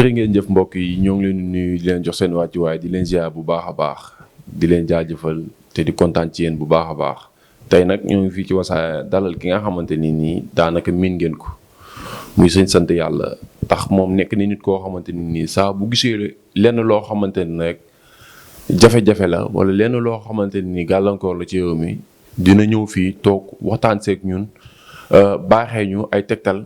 jërë ngeen jëf mbokk yi ñoo ngi leen di nuyu di leen jox seen wàccuwaay di leen ziar bu baax a baax di leen jaajëfal te di kontaan ci yéen bu baax a baax tey nag ñoo ngi fii ci Wassare dalal ki nga xamante ni nii daanaka miin ngeen ko muy sëñ sant yàlla tax moom nekk ni nit koo xamante ni nii saa bu gisee lenn loo xamante ni rek jafe-jafe la wala lenn loo xamante ni gàllankoor la ci réew mi dina ñëw fii toog waxtaan seeg ñun baaxee ñu ay tegtal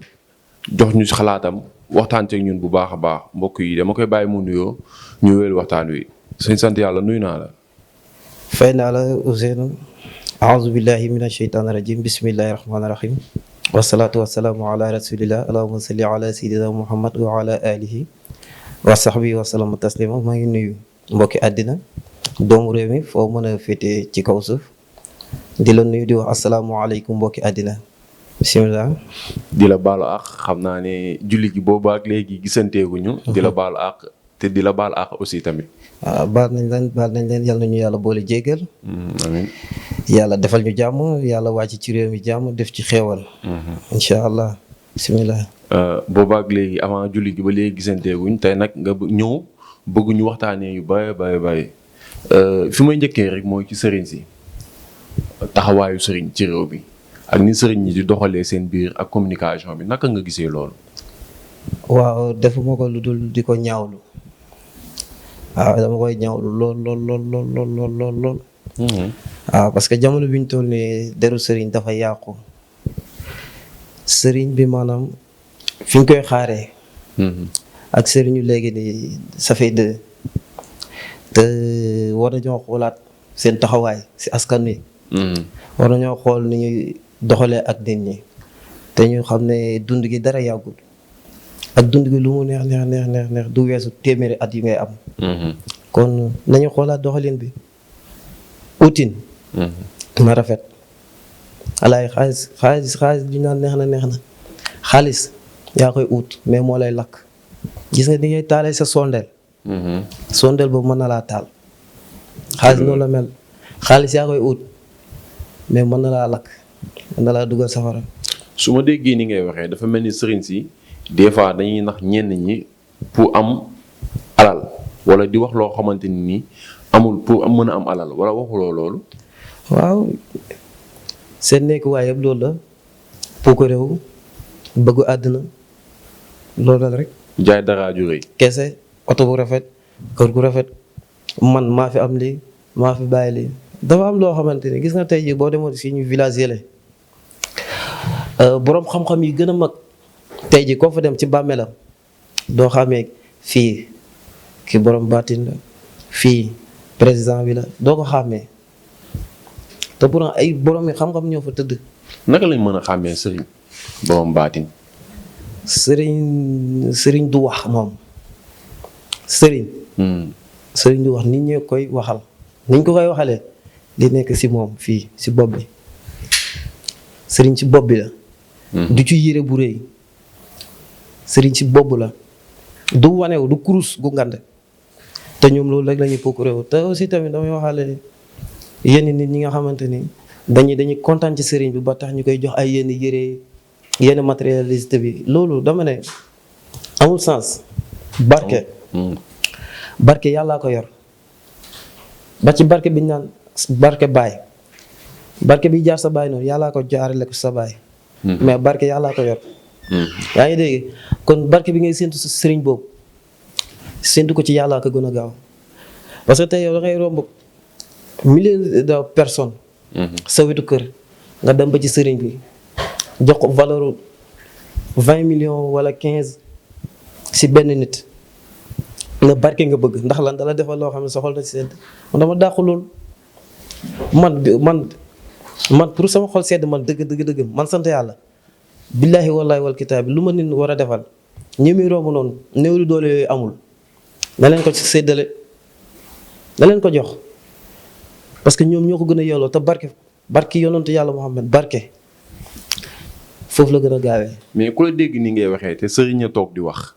jox ñu xalaatam. waxtaan ceeg ñun bu baax a baax mbokk yi dama koy bàyyi mu nuyoo ñu wéel waxtaan wi sëñ sant yàlla nuyu naa la. fay naa la Ousseynou. aouzu billahi min asheytaani rajim bismillahi rahmaani rahim. wasalaatu wasalaamu ala rasulillah allahuma salli ala sayidina muhammad wa ala alihi wa sahbihi wa sallam taslima maa ngi nuyu mbokki àddina doomu réew mi foo mën a féete ci kaw suuf di la nuyu di wax asalaamualeykum mbokki àddina. bisimilah. di la baalu àq xam naa ne julli gi boobu ak léegi gisanteeguñu. di la baalu àq te di la baalu àq aussi tamit. waaw baal nañ leen yal nañu yàlla boole jéggal. amiin. yàlla defal ñu jàmm yàlla wàcc ci réew mi jàmm def ci xéewal. incha allah bisimilah. boobu ak léegi avant julli gi ba léegi gisanteeguñ tey nag nga ñëw bëgg ñu waxtaanee yu bari fi may njëkkee rek mooy ci sëriñ si taxawaayu sëriñ ci réew bi. ak ni sëriñ ñi di doxalee seen biir ak communication bi naka nga gisee loolu. waaw defuma ko lu dul di ko ñaawlu. waaw dama koy ñaawlu lool. waaw parce que jamono bi ñu toll nii deru sëriñ dafa yàqu. sëriñ bi maanaam fi ñu koy xaaree. ak sëriñu léegi nii ça fait deux. te war nañoo xoolaat seen taxawaay si askan wi. war nañoo xool ni ñuy doxalee ak nit ñi te ñu xam ne dund gi dara yàggul ak dund gi lu mu neex du weesu téeméeri at yi ngay am. kon nañu xoolaat doxalin bi utin na rafet alaay xaalis li ñu naan neex na xaalis yaa koy ut mais moo lay lakk gis nga ni ngay taalee sa sondeel sondeel boobu mën na laa taal xaalis noonu la mel xaalis yaa koy ut mais mën na laa lakk mën na laa dugal safara. su ma déggee ni ngay waxee dafa mel ni sëriñ si des fois dañuy nax ñenn ñi pour am alal wala di wax loo xamante ni nii amul pour mën a am alal wala waxuloo loolu. waaw seen nekk waaye yëpp loolu la pour ko réew bëggu àddina loolu la rek. jaay dara ju rëy. kese oto bu rafet kër gu rafet man maa fi am lii maa fi bàyyi lii. dafa am loo xamante ni gis nga tey jii boo demoon si ñu village yële boroom xam-xam yi gën a mag tey jii koo fa dem ci bàmmeelam doo xamee fii ki borom baatin la fii président bi la doo ko xàmmee te pourtant ay borom yi xam-xam ñoo fa tëdd. naka lañ mën a xàmmee sëriñ borom baatin. sëriñ du wax moom sëriñ. sëriñ du wax nit ñee koy waxal niñ ko koy waxalee. li nekk si moom fii si bopp bi sëriñ si bopp bi la. du ci yére bu rëy sëriñ si bopp la du wanew du kurus gu ngande te ñoom loolu rek la ñuy procuré wu te aussi tamit damay waxaale yenn nit ñi nga xamante ni dañuy kontaan ci sëriñ bi ba tax ñu koy jox ay yenn yére yenn matérialiste bi loolu dama ne amul sens. barke yàllaa ko yor ba ci barke bi ñu naan. barke baay barke bi jaar sa baay noonu yàllaa ko jaarale ko sa baay. mais barke yàllaa ko yor. yaa ngi dégg kon barke bi ngay séntu sa sëriñ boobu séntu ko ci yàllaa ko gën a gaaw parce que tey yow da ngay romb milliers de personnes. sa wetu kër nga dem ba ci sëriñ bi jox ko valeur 20 millions wala 15 si benn nit nga barke nga bëgg ndax lan dala defal loo xam ne sa xol na ci sedd man dama dàqu loolu. man pour sama xol sedd man dëgg man sant yàlla billaahi wallaahi wal kitaabi lu ma nit war a defal ñi muy romb noonu néew lu doole yooyu amul na leen ko ci séddale na leen ko jox parce que ñoom ñoo ko gën a yelloo te barke yonantu yàlla Muhammad barke foofu la gën a gaawee. mais ku la dégg ni ngay waxee te sëriñ a toog di wax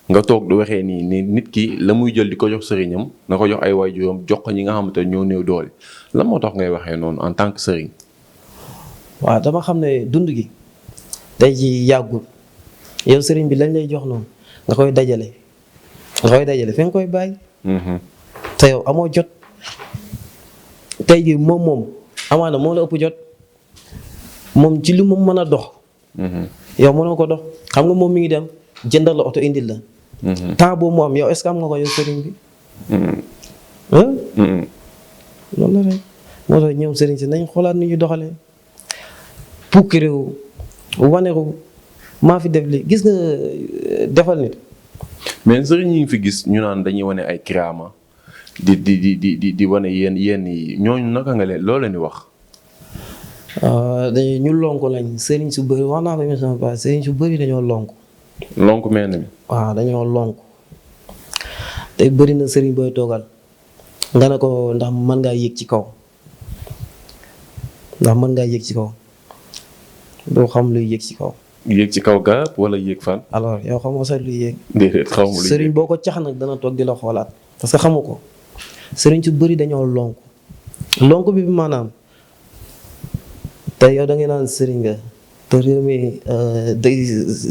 nga toog di waxee nii ni nit ki la muy jël di ko jox sëriñam na ko jox ay waajuram jox ko ñi nga xamante ne ñoo néew doole lan moo tax ngay waxee noonu en tant que sëriñ. waaw dama xam ne dund gi tey ji yàggul yow sëriñ bi lañ lay jox noonu nga koy dajale nga koy dajale fi nga koy bàyyi. te yow amoo jot. tey jii moom amaana moo la ëpp jot moom ci li mu mën a dox. yow mënoo ko dox xam nga moom mi ngi dem jëndal la oto indil la. temps boobu mu am yow est-ce que am nga ko yow sëriñ bi. loolu la rek moo tax ñoom sëriñ si nañ xoolaat ni ñu doxalee. pukkiréew waneeku maa fi def li gis nga defal nit. mais sëriñ ñi ngi fi gis ñu naan dañuy wane ay kiraama di wane yenn yi ñooñu naka nga leen loo leen di wax. dañuy ñu lonk lañ sëriñ su bëri wax naa ko ñu sama paa sëriñ su bëri dañoo lonk. lonk mel na mi. waaw dañoo lonk te bëri na sëriñ booy toogal nga ne ko ndax mën ngaa yéeg ci kaw doo xam luy yéeg ci kaw. yéeg ci kaw garab wala yéeg fan. alors yow xamoo sax luy yéeg. déedéet xamoo luy yéeg sëriñ boo ko cax nag dana toog di la xoolaat parce que xamu ko sëriñ su bëri dañoo lonk bi maanaam tey yow da ngay naan sëriñ nga te réew mi day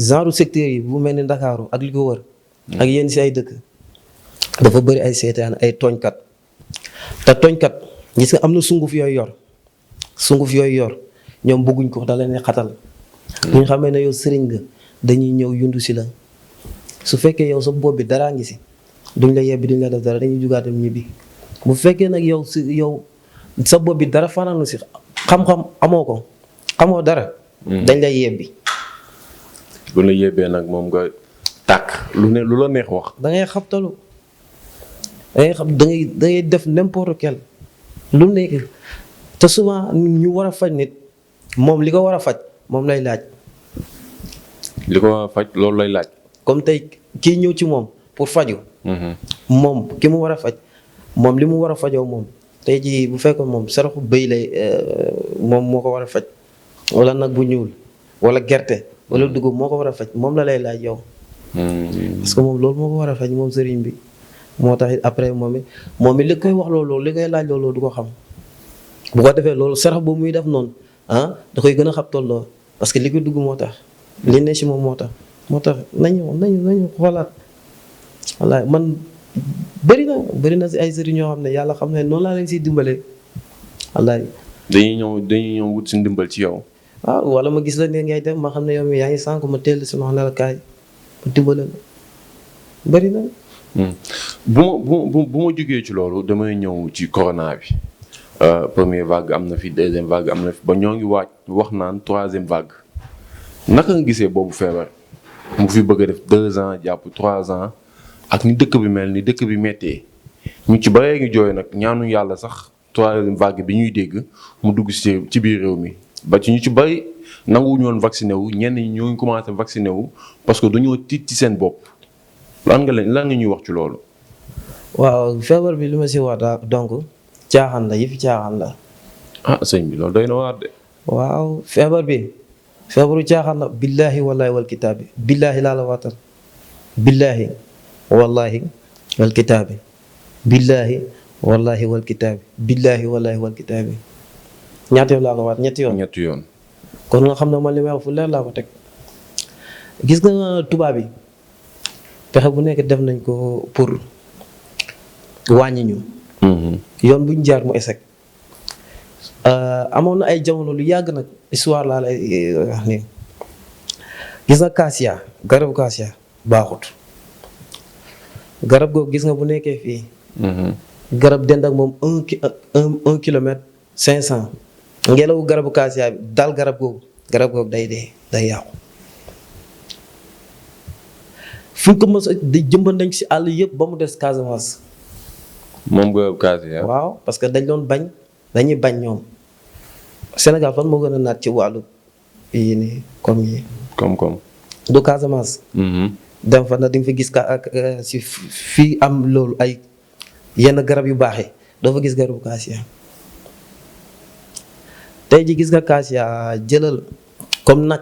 genre secteur yi bu mel ni Ndakaaru ak li ko wër. ak yenn si ay dëkk dafa bëri ay seetaan ay tooñkat te tooñkat gis nga am na sunguf yooyu yor ñoom bëgguñ ko da leen xatal. bu ñu xamee ne yow sëriñ nga dañuy ñëw yundu si la su fekkee yow sa bopp bi daraa ngi si duñ la yebbi duñ la def dara dañuy jugaatam ñibbi bu fekkee nag yow sa bopp bi dara fanaanu si xam-xam xamoo dara. dañ lay yebbi. bu la yebbee nag moom nga tàkk lu la neex wax. da ngay xabtalu da ngay def n'importe quel lu nekk te souvent ñu war a faj nit moom li ko war a faj moom lay laaj. li ko war a faj loolu lay laaj. comme tey kii ñëw ci moom pour faju moom ki mu war a faj moom li mu war a fajoo moom tey jii bu fekkoon moom saraxu bëy lay moom moo ko war a faj wala nag bu ñuul wala gerte wala dugub moo ko war a faj moom la lay laaj yow. parce que moom loolu moo ko war a faj moom sëriñ bi moo tax après moom it li koy wax loolu li koy laaj loolu du ko xam bu ko defee loolu sarax boobu muy def noonu da koy gën a xam tolloo parce que li ko dugg moo tax li ne si moom moo tax nañu xoolaat wallaay man bëri na si ay sëriñ ñoo xam ne yàlla xam ne noonu laa leen siy dimbalee wallaay. dañuy ñëw wut si ndimbal ci yow. waaw wala ma gis la ne ngay dem ma xam ne yow mi yaa ngi sànq ma teel si ma ne la kaay ma dimbale la bëri na. bu ma jógee ci loolu damay ñëw ci corona bi. première vague am na fi deuxième vague am na fi ba ñoo ngi wax naan troisième vague naka nga gisee boobu feebar mu fi bëgg a def 2 ans jàpp 3 ans ak ni dëkk bi mel ni dëkk bi méttee ñu ci bëree ngi jooy nag ñaanu yàlla sax troisième vague bi ñuy dégg mu dugg ci biir réew mi ba ci ñu ci bëri nanguwuñu woon vacciné wu ñenn ñi ñoo ngi commencé vacciné wu parce que dañoo tiit ci seen bopp lan nga ñuy wax ci loolu. waaw feebar bi li ma si wax donc. caaxaan la yëfi caaxaan la. sëñ bi loolu doy na waar de. waaw feebaru caaxaan la billaahi wallaahi wal kitaabi billaahi laa la waatal billaahi wallaahi wal kitaabi billaahi wallaahi wal kitaabi billaahi wallaahi wal kitaabi ñaata yoon laa ko waat ñetti yoon. kon nga xam ne man li may wax fu leer laa ko teg gis nga tubaab yi pexe bu nekk def nañ ko pour wàññi ñu. yoon bu ñu jaar mu échec amoon na ay jamono lu yàgg nag histoire laa lay wax nii gis nga kaasiya garabu kaasiya baaxut garab googu gis nga bu nekkee fii. garab dend ak moom 1 kilomètre 500 ngelawu garabu kaasiya bi dal garab googu day dee day yàqu. fu ñu ko mos a di jëmbat nañ si àll yëpp ba mu des Casamance. moom garabu kaasiya. waaw parce que dañuy bañ ñoom Sénégal fan moo gën a naat ci wàllu yii nii comme yi. comme. du Casamance. dem fa nag di nga fa gis si fii am loolu ay yenn garab yu baax yi doo fa gis garabu kaasiya. tey ji gis nga kaasiya jëlal comme nag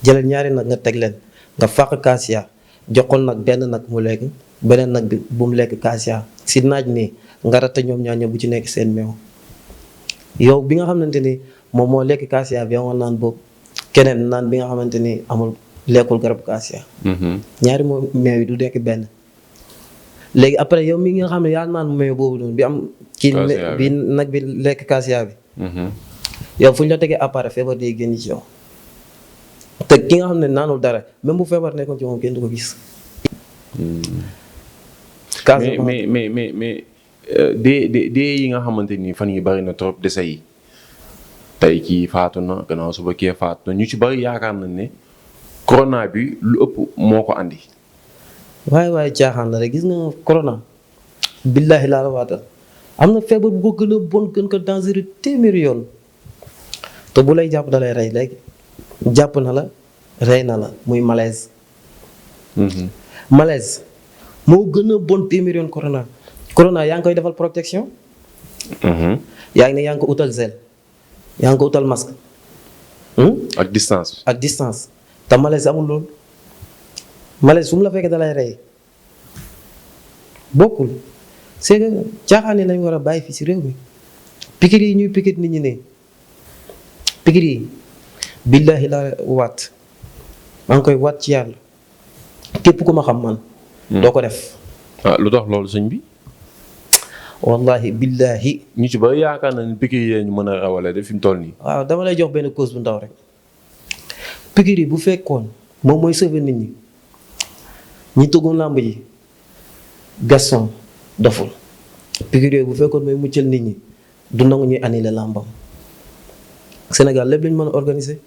jëlal ñaari nag nga teg leen nga fàq kaasiya joxol nag benn nag mu lekk beneen nag bi bu mu lekk kaasiya si naaj nii nga ratta ñoom ñaar bu ci nekk seen meew. yow bi nga xamante ni moom moo lekk kaasiya bi yow naan boobu keneen naan bi nga xamante ni amul lekkul garabu kaasiya. ñaari moo meew yi du nekk benn. léegi après yow mi nga xam ne yaa naan meew boobu noonu bi am. kii bi nag bi lekk kaasiya bi. yow fu ñu la tegee appareil feebar day génn ci yow. te ki nga xam ne naanul dara même bu feebar nekkoon ci moom kenn du ko gis. mais dee yi nga xamante ni fan yi bari na trop dese yi tey kii faatu na gannaaw suba kii faatu na ñu ci bari yaakaar nañ ne corona bi lu ëpp moo ko andi. waaye caaxaan la rek gis nga corona. billaahi laa la waatal am na feebar bu ko gën a bon gën ko dangereux téeméeri yoon te bu lay jàpp da lay rey léegi jàpp na la rey na la muy malaise. malaise moo gën a bon téeméeri yoon corona. corona yaa ngi koy defal protection. yaa ngi ne yaa ngi ko utal gel. yaa ngi ko utal masque. ak distance. ak distance te malaise amul loolu. malaise fu mu la fekkee da lay rey bokkul c'est que caaxaan yi lañ war a bàyyi fii si réew mi. pikir yi ñuy pikir nit ñi ne pikir yi billaahi la waat maa ngi koy waat ci yàlla képp ku ma xam man. doo ko def. lu tax loolu sëñ bi. wallahi billaahi. ñu ci ba yaakaar na ni pikir yi ñu mën a rawale de fi mu toll nii. waaw dama lay jox benn cause bu ndaw rek pikir yi bu fekkoon moom mooy sauver nit ñi tëggoon làmb ji Gaston doful pikir yooyu bu fekkoon mooy muccal nit ñi du nangu ñuy annuler làmbam. Sénégal lépp lañ mën a organiser.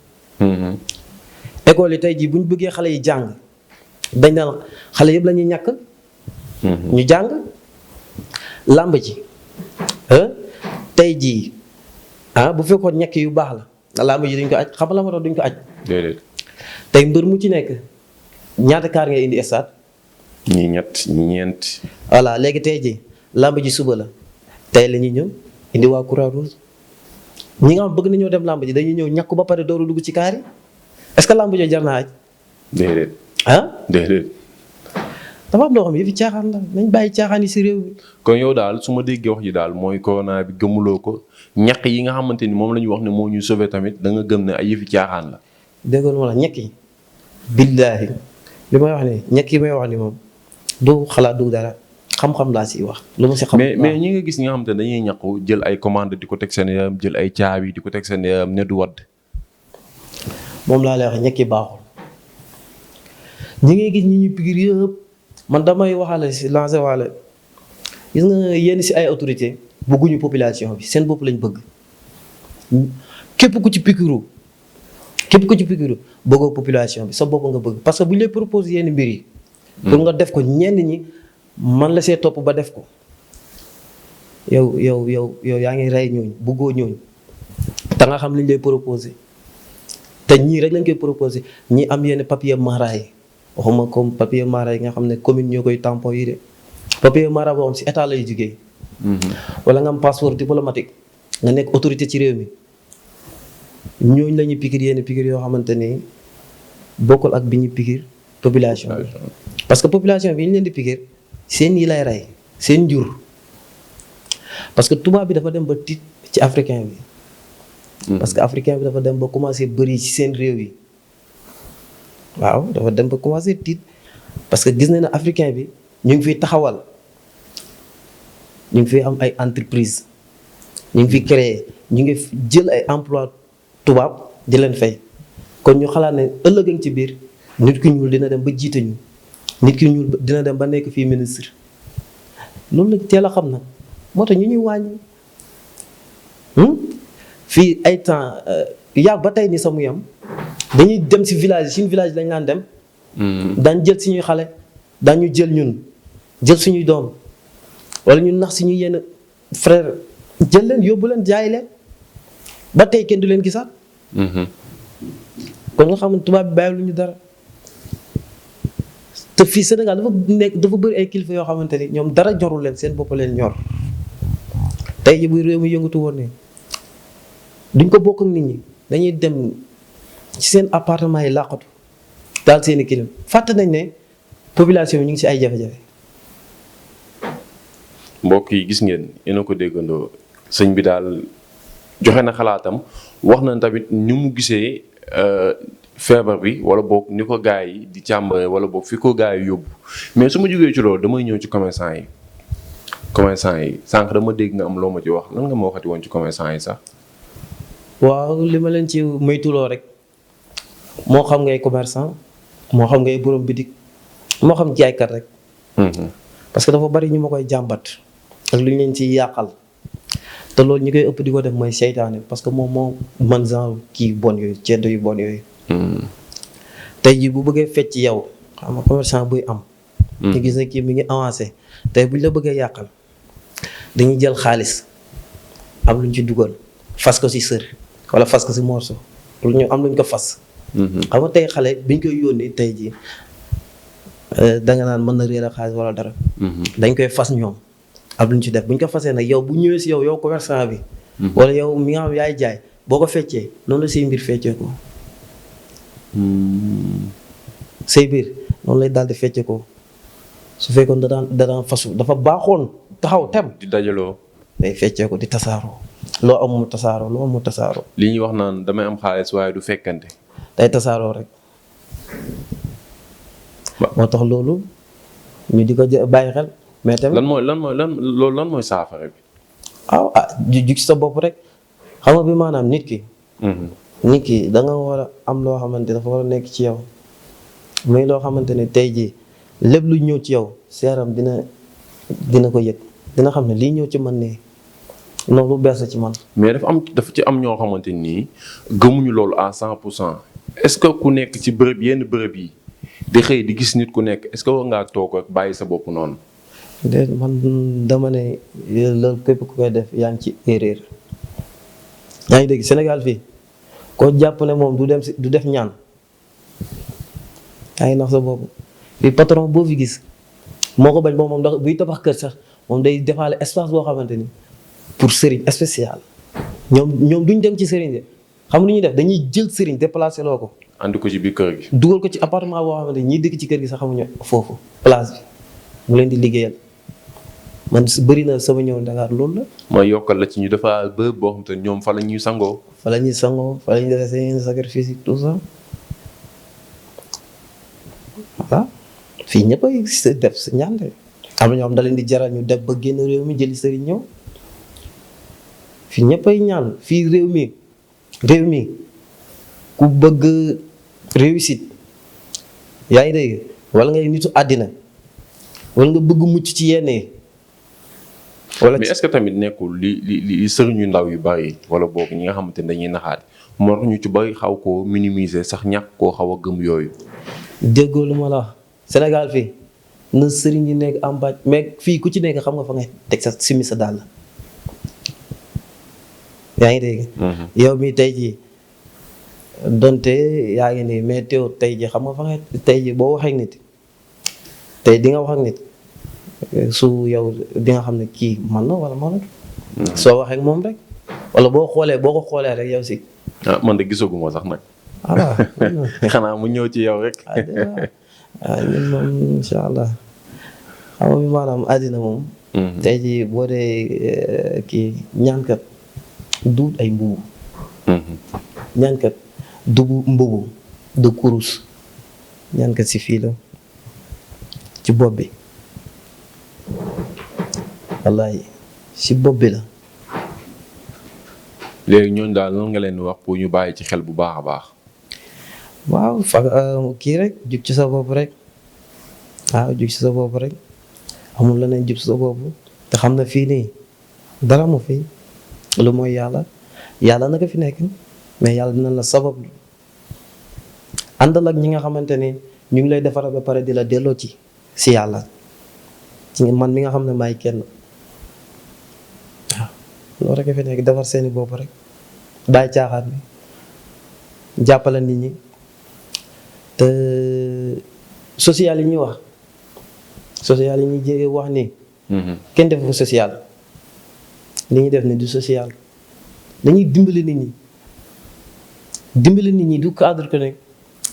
école yi tey jii bu ñu bëggee xale yi jàng dañ naan xale yëpp la ñuy ñàkk. ñu jàng làmb ji tey jii bu fekkoon ñàkk yu baax la làmb ji duñ ko aj xam la ma tax duñ ko aj. déedéet. tey mbër mu ci nekk ñaata kaar ngay indi stade. ñii ñett ñii ñeent. voilà léegi tey jii làmb ji suba la tey la ñuy ñëw indi waa Croix-Rouge ñi nga xam bëgg nañoo dem làmb ji dañuy ñëw ñàkk ba pare dooru dugg ci kaar yi est-ce que làmb ji jar naa aj. déedéet. déedéet. dafa am loo xam ne yëfi caaxaan la nañ bàyyi caaxaan yi si réew mi. kon yow daal su ma déggee wax ji daal mooy corona bi gëmuloo ko ñàkk yi nga xamante ni moom la ñu wax ne moo ñu sauvé tamit da nga gëm ne ay yëfi caaxaan la. dégg nga la ñàkk yi. billaahi li may wax ni ñàkk yi may wax ni moom du xalaat du dara xam-xam laa siy wax. lu ma si xam mais ñi nga gis ñi nga xamante ne dañuy ñàkku jël ay commande di ko teg seen yaram jël ay caabi di ko teg seen yaram ne du wadd. moom laa lay wax ñàkk yi baaxul ñi ngay gis ñi ñu pikir yëpp man damay waxaale si lancé waale gis nga yenn si ay autorité bëgguñu population bi seen bopp lañ bëgg képp ku ci pikiru bëggoo population bi sa bopp nga bëgg parce que bu ñu lay propose yenn mbir yi. pour nga def ko ñenn ñi man la see topp ba def ko yow yaa ngi rey ñooñu bëggoo ñooñu te nga xam li ñu lay proposé te ñii rek lañ koy proposé ñi am yenn papier mara yi waxuma comme papier mara yi nga xam ne commune ñoo koy tampon yi de papier mara boo xam si état lay jugee. wala nga am passeport diplomatique nga nekk autorité ci réew mi. ñooñu la ñuy pikir yenn pikir yoo xamante ni bokkul ak bi ñu pikir population bi parce que population bi ñu leen di pikir seen yi lay rey seen njur parce que tubaab bi dafa dem ba tiit ci africain bi. parce que africain bi dafa dem ba commencé bëri ci seen réew yi waaw dafa dem ba commencé tiit parce que gis nañ ne africain bi ñu ngi fiy taxawal ñu ngi fiy am ay entreprise ñu ngi fiy créer ñu ngi jël ay emploi tubaab di leen fay kon ñu xalaat ne ëllëg ci biir nit ki ñuul dina dem ba jiite ñu nit ki ñuul dina dem ba nekk fii ministre loolu la teel a xam na moo tax ñu ñuy wàññi fii ay temps yàgg ba tey ni sa muy am dañuy dem si village suñu village lañ laan dem daañ jël suñuy xale daañu jël ñun jël suñuy doom wala ñu nax suñuy yenn frère jël leen yóbbu leen jaay leen ba tey kenn du leen gisaat. kon nga xam ne tubaab bi bàyyi lu ñu dara te fii Sénégal dafa bëri ay kilifa yoo xamante ni ñoom dara ñorul leen seen bopp leen ñor tey ji bu réew mi yëngatu woon ne duñ ko bokk ak nit ñi dañuy dem ci seen appartement yi làqatu daal seen i kilim fàtte nañ ne population bi ñu ngi si ay jafe-jafe. mbokk yi gis ngeen yéen a ko déggandoo sëñ bi daal joxe na xalaatam wax na tamit ni mu gisee feebar bi wala boog ni ko gars yi di càmbare wala boog fi ko gars yi yóbbu mais su ma jógee ci loolu damay ñëw ci commerçant yi. commerçant yi sànq dama dégg nga am loo ma ci wax lan nga ma waxati woon ci commerçant yi sax. waaw li ma leen ci moytuloo rek moo xam ngay commerçant moo xam ngay borom bitik moo xam jaaykat rek. parce que dafa bari ñu ma koy jàmbat ak lu ñu leen ciy yàqal te loolu ñi koy ëpp di ko def mooy seytaane parce que moom moo man genre kii bon yooyu ceddo yu bon yooyu. tey jii bu bëggee fecc yow xam nga commerçant buy am. ñu gis ne kii mi ngi avancé tey buñ la bëggee yàqal dañuy jël xaalis am luñ ci dugal fas ko si sër wala fas ko si morceau lu ñu am luñ ko fas. xam nga tey xale biñ koy yónnee tey jii danga naan mën na réer a xaalis wala dara. dañ koy fas ñoom am luñ ci def buñ ko fasee nag yow bu ñëwee si yow commerçant bi. wala yow mi nga xam yaay jaay boo ko feccee noonu la say mbir feccee ko. say biir noonu lay daal di feccee ko. su fekkoon da daan fasu dafa baaxoon taxaw tem di dajaloo. day feccee ko di tasaaroo loo am mu tasaaroo loo am mu tasaaroo. li ñuy wax naan damay am xaalis waaye du fekkante. day tasaaroo rek. moo tax loolu ñu di ko bàyyi xel. mais tamit lan mooy saafara bi. jug sa bopp rek xam nga bi maanaam nit ki. nit ki da nga war a am loo xamante dafa war a nekk ci yow muy loo xamante ne tey jii. lépp lu ñëw ci yow seeram dina ko yëg dina xam ne lii ñëw ci man nii noonu lu bees la ci man. mais dafa ci am ñoo xamante nii gëmuñu loolu à 100%. est-ce que ku nekk ci bërëb yenn bërëb yi di xëy di gis nit ku nekk est-ce que war ngaa toog ak bàyyi sa bopp noonu. de man dama ne loolu képp ku koy def yaa ngi ci erreur. yaa ngi dégg Sénégal fii koo jàpp ne moom du def ñaan yaa ngi nax sa bopp. fii patron boo fi gis moo ko bañ moom ndax buy tabax kër sax moom day defaale espace boo xamante ni pour sëriñ spécial ñoom duñ dem ci sëriñ de xam lu ñuy def dañuy jël sëriñ déplacé loo ko. andi ko ci biir kër gi. dugal ko ci appartement boo xamante ni ñiy dëkk ci kër gi sax xamuñu foofu place bi mu leen di liggéeyal man bëri na sama ñëw Dakar loolu la. mooy yokkal la ci ñu dafa bërëb boo xam te ñoom fa la ñuy sangoo. fa la ñuy defee seen sacrifice tout ça voilà. fii ñëpp a def sa ñaan de am na ñoo xam da leen di jaral ñu def ba génn réew mi jëli sëriñ ñëw fii ñëpp ay ñaan fii réew mi ku bëgg réussite yaa ngi dégg wala ngay nitu àddina wala nga bëgg mucc ci yenn yi. wala mais est-ce que tamit nekkul li sëriñu ndaw yu bari wala boog ñi nga xamante ne dañuy naxaat moo tax ñu ci bari xaw koo minimiser sax ñàkk koo xaw a gëm yooyu. déggoo lu ma la wax Sénégal fii na sëriñ yi nekk am baaj mais fii ku ci nekk xam nga fa ngay teg sa simi sa dàll. yaa ngi dégg. yow mi tey jii donte yaa ngi nii mais teew tey jii xam nga fa ngay tey jii boo waxee ak nit tey di nga wax ak nit su yow di nga xam ne kii man na wala man la. soo waxee ak moom rek wala boo ko xoolee rek yow si. man de gisaguma sax nag. voilà. xanaa mu ñëw ci yow rek. ñun moom incha allah xam nga maanaam àddina moom. tey jii boo dee kii ñaankat du ay mbubu. ñaankat du mbubu du kurus ñaankat si fii la ci bopp bi wallahi si bopp bi la. léegi ñooñu daal lan nga leen wax pour ñu bàyyi ci xel bu baax a baax. waaw kii rek jug ci sa bopp rek waaw jug ci sa bopp rek amul la ne jug ci sa bopp te xam na fii nii dara mu fii lu mooy yàlla naka fi nekk mais yàlla dina la sabab àndal ak ñi nga xamante ni ñu ngi lay defaral ba pare di la delloo ci si yàlla ci man mi nga xam ne maay kenn waaw loolu rek fi nekk defar seeni bopp rek bàyyi caaxaan bi jàppale nit ñi te social yi ñuy wax social yi ñuy jege wax nii. kenn def ko social li ñuy def ni du social dañuy dimbali nit ñi du cadre que ne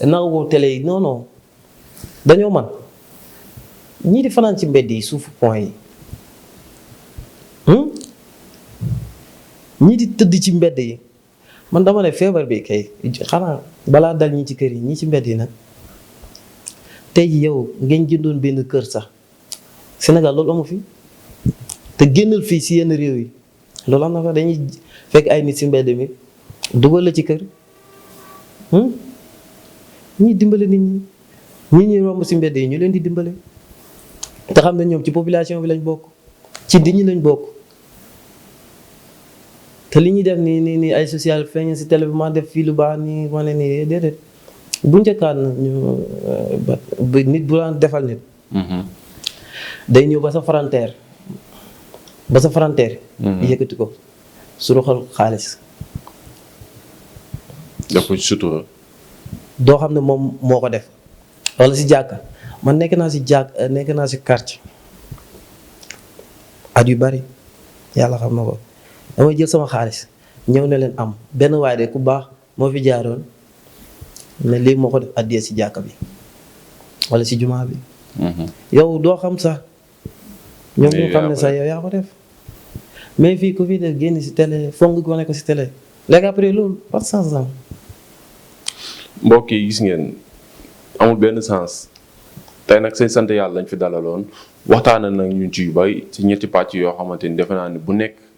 naka woo télé yi non dañoo man ñii di fanaan ci mbedd yi suufu point yi ñii di tëdd ci mbedd yi man dama ne feebar bi kay xanaa balaa dal ñi ci kër yi ñi ci mbedd yi nag tey ji yow ngeen jëndoon benn kër sax Sénégal loolu amu fi te génnal fii si yenn réew yi loolu am na fa dañuy fekk ay nit si mbedd mi dugal la ci kër ñuy dimbale nit ñi ñuy romb si mbedd yi ñu leen di dimbale te xam ne ñoom ci population bi lañ bokk ci nit ñi lañ bokk te li ñuy def nii ay social feeñ si télé bi ma def fii lu baax nii ma ne nii déedéet bu njëkkaan ñu nit bu daan defal nit day ñëw ba sa frontière yëkkati ko su roxal xaalis def ko ci sutura doo xam ne moom moo ko def wala si jàkka man nekk naa si quartier at yu bari yàlla xam na ko damay jël sama xaalis ñëw ne leen am benn waay de ku baax moo fi jaaroon ne léegi moo ko def addiya si jàkka bi wala si jumaa bi yow doo xam sax ñoom ñu xam ne sax yow yaa ko def mais fii ku fi def génn si télé foog nga wane ko si télé léegi après loolu par sens am mbokk yi gis ngeen amul benn sens tey nag seen sant yàlla lañ fi dalaloon waxtaana nag ñun ci yu bay ci ñetti pàcc yoo xamante ni defe naa ne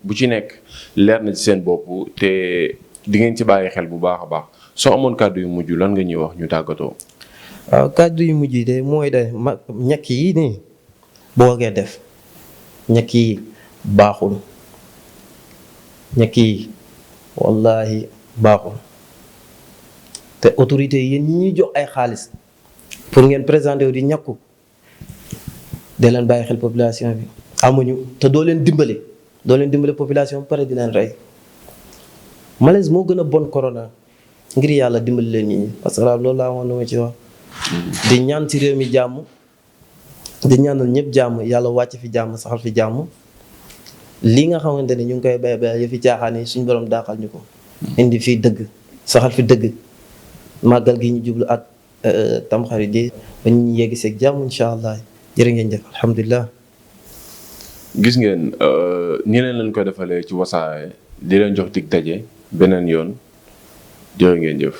bu ci nekk leer na ci seen bopp te di ngeen ci bàyyi xel bu baax a baax soo amoon kàddu yu mujj lan nga ñuy wax ñu tàggatoo. waaw kàddu yu mujj yi de mooy de ñàkk yi nii boo koy def ñàkk yi baaxul ñàkk yi wallaahi baaxul te autorité yi yéen ñi ñuy jox ay xaalis pour ngeen présenté wu di ñàkku de leen bàyyi xel population bi amuñu te doo leen dimbale population bi pare di leen rey malaise moo gën a bon corona ngir yàlla dimbali leen nit ñi parce que loolu laa waxoon lu ma ci wax di ñaan ci réew mi jàmm di ñaanal ñëpp jàmm yàlla wàcc fi jàmm saxal fi jàmm lii nga xamante ne ñu ngi koy bay yëfi caaxaan yi suñu borom daaxal ñu ko indi fii dëgg saxal fi dëgg màggal gi ñu jublu ak tamxarit di ba ñu yegg seeg jàmm incha allah jërë ngeen jëf alhamdulilah. gis ngeen ni leen lañ ko defalee ci Wassare di leen jox dig daje beneen yoon jërë ngeen jëf.